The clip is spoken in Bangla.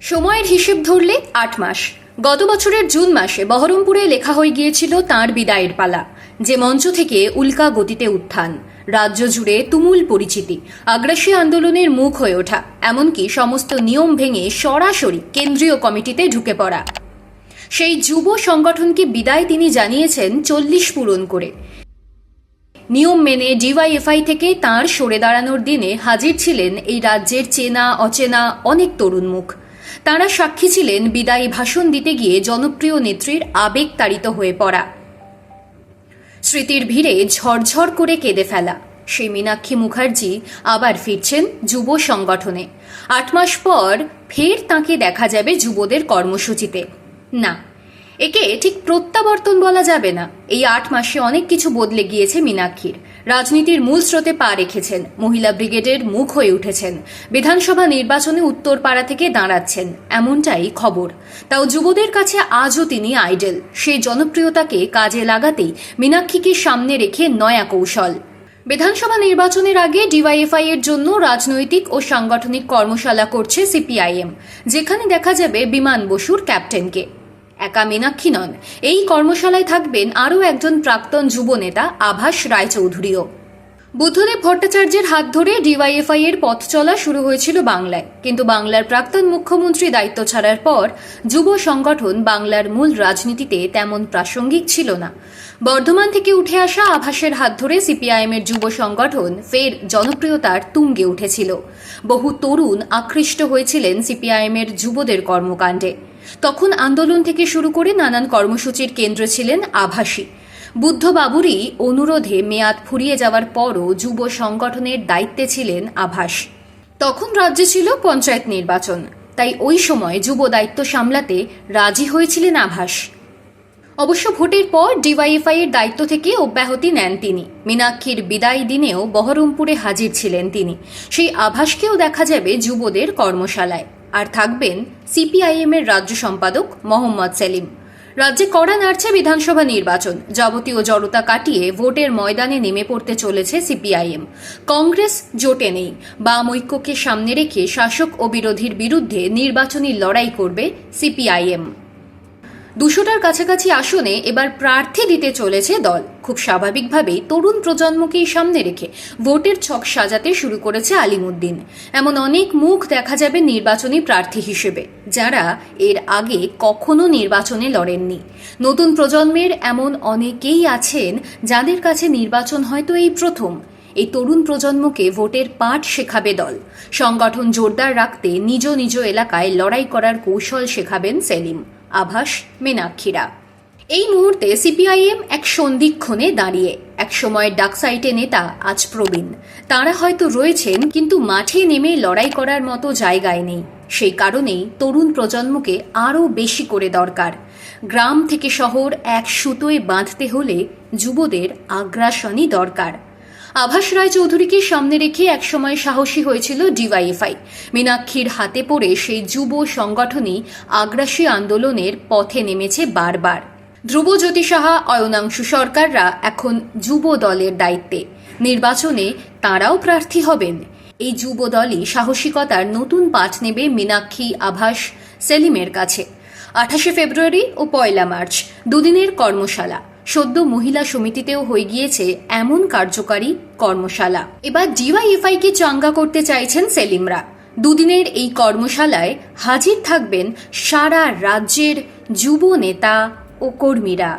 সময়ের হিসেব ধরলে ৮ মাস। গত বছরের জুন মাসে বহরমপুরে লেখা হয়ে গিয়েছিল তাঁর বিদায়ের পালা, যে মঞ্চ থেকে উল্কা গতিতে উত্থান, রাজ্য জুড়ে তুমুল পরিচিতি, আগ্রাসী আন্দোলনের মুখ হয়ে ওঠা, এমনকি সমস্ত নিয়ম ভেঙে সরাসরি কেন্দ্রীয় কমিটিতে ঢুকে পড়া। সেই যুব সংগঠনকে বিদায় তিনি জানিয়েছেন ৪০ পূরণ করে। নিয়ম মেনে ডিওয়াইএফআই থেকে তাঁর সরে দাঁড়ানোর দিনে হাজির ছিলেন এই রাজ্যের চেনা অচেনা অনেক তরুণ মুখ। তাঁরা সাক্ষী ছিলেন বিদায়ী ভাষণ দিতে গিয়ে জনপ্রিয় নেত্রীর আবেগতাড়িত হয়ে পড়া, স্মৃতির ভিড়ে ঝরঝর করে কেঁদে ফেলা। সেই মীনাক্ষী মুখার্জি আবার ফিরছেন যুব সংগঠনে। ৮ মাস পর ফের তাঁকে দেখা যাবে যুবদের কর্মসূচিতে। না, একে ঠিক প্রত্যাবর্তন বলা যাবে না। এই ৮ মাসে অনেক কিছু বদলে গিয়েছে মীনাক্ষীর। রাজনীতির মূল স্রোতে পা রেখেছেন, মহিলা ব্রিগেডের মুখ হয়ে উঠেছেন, বিধানসভা নির্বাচনে উত্তরপাড়া থেকে দাঁড়াচ্ছেন, এমনটাই খবর। তাও যুবদের কাছে আজও তিনি আইডল। সেই জনপ্রিয়তাকে কাজে লাগাতেই মীনাক্ষীকে সামনে রেখে নয়া কৌশল। বিধানসভা নির্বাচনের আগে ডিওয়াইএফআই এর জন্য রাজনৈতিক ও সাংগঠনিক কর্মশালা করছে সিপিআইএম, যেখানে দেখা যাবে বিমান বসুর ক্যাপ্টেনকে। একা মীনাক্ষী নন, এই কর্মশালায় থাকবেন আরও একজন প্রাক্তন যুব নেতা আভাস রায়চৌধুরীও। বুদ্ধদেব ভট্টাচার্যের হাত ধরে ডিওয়াইএফআই এর পথ চলা শুরু হয়েছিল বাংলায়, কিন্তু বাংলার প্রাক্তন মুখ্যমন্ত্রী দায়িত্ব ছাড়ার পর যুব সংগঠন বাংলার মূল রাজনীতিতে তেমন প্রাসঙ্গিক ছিল না। বর্ধমান থেকে উঠে আসা আভাসের হাত ধরে সিপিআইএম এর যুব সংগঠন ফের জনপ্রিয়তার তুঙ্গে উঠেছিল। বহু তরুণ আকৃষ্ট হয়েছিলেন সিপিআইএম এর যুবদের কর্মকাণ্ডে। তখন আন্দোলন থেকে শুরু করে নানান কর্মসূচির কেন্দ্র ছিলেন আভাসী। বুদ্ধবাবুরই অনুরোধে মেয়াদ ফুরিয়ে যাওয়ার পরও যুব সংগঠনের দায়িত্বে ছিলেন আভাস। তখন রাজ্যে ছিল পঞ্চায়েত নির্বাচন, তাই ওই সময় যুব দায়িত্ব সামলাতে রাজি হয়েছিলেন আভাস। অবশ্য ভোটের পর ডিওয়াইএফআই এর দায়িত্ব থেকে অব্যাহতি নেন তিনি। মীনাক্ষীর বিদায় দিনেও বহরমপুরে হাজির ছিলেন তিনি। সেই আভাসকেও দেখা যাবে যুবদের কর্মশালায়। আর থাকবেন সিপিআইএম এর রাজ্য সম্পাদক মোহাম্মদ সেলিম। রাজ্যে কড়া নাড়ছে বিধানসভা নির্বাচন। যাবতীয় জড়তা কাটিয়ে ভোটের ময়দানে নেমে পড়তে চলেছে সিপিআইএম। কংগ্রেস জোটে নেই, বাম ঐক্যকে সামনে রেখে শাসক ও বিরোধীর বিরুদ্ধে নির্বাচনী লড়াই করবে সিপিআইএম। ২০০টার কাছাকাছি আসনে এবার প্রার্থী দিতে চলেছে দল। খুব স্বাভাবিকভাবেই তরুণ প্রজন্মকেই সামনে রেখে ভোটের ছক সাজাতে শুরু করেছে আলিমুদ্দিন। এমন অনেক মুখ দেখা যাবে নির্বাচনী প্রার্থী হিসেবে, যারা এর আগে কখনো নির্বাচনে লড়েননি। নতুন প্রজন্মের এমন অনেকেই আছেন যাদের কাছে নির্বাচন হয়তো এই প্রথম। এই তরুণ প্রজন্মকে ভোটের পাঠ শেখাবে দল। সংগঠন জোরদার রাখতে নিজ নিজ এলাকায় লড়াই করার কৌশল শেখাবেন সেলিম, আভাস, মীনাক্ষীরা। এই মুহূর্তে সিপিআইএম এক সন্ধিক্ষণে দাঁড়িয়ে। এক সময় ডাকসাইটে নেতা, আজ প্রবীণ। তাঁরা হয়তো রয়েছেন, কিন্তু মাঠে নেমে লড়াই করার মতো জায়গায় নেই। সেই কারণেই তরুণ প্রজন্মকে আরও বেশি করে দরকার। গ্রাম থেকে শহর এক সুতোয় বাঁধতে হলে যুবদের আগ্রাসনই দরকার। আভাস রায়চৌধুরীকে সামনে রেখে একসময় সাহসী হয়েছিল ডিওয়াইএফআই। মীনাক্ষীর হাতে পড়ে সেই যুব সংগঠনই আগ্রাসী আন্দোলনের পথে নেমেছে বারবার। ধ্রুবজ্যোতি সাহা, অয়নাংশু সরকাররা এখন যুব দলের দায়িত্বে। নির্বাচনে তাঁরাও প্রার্থী হবেন। এই যুব দলই সাহসিকতার নতুন পাঠ নেবে মীনাক্ষী, আভাস, সেলিমের কাছে। ২৮শে ফেব্রুয়ারি ও ১লা মার্চ দুদিনের কর্মশালা। সদ্য মহিলা সমিতিতেও হয়ে গিয়েছে এমন কার্যকারী কর্মশালা। এবার ডিওয়াইএফআইকে চাঙ্গা করতে চাইছেন সেলিমরা। দুদিনের এই কর্মশালায় হাজির থাকবেন সারা রাজ্যের যুব নেতা ও কর্মীরা।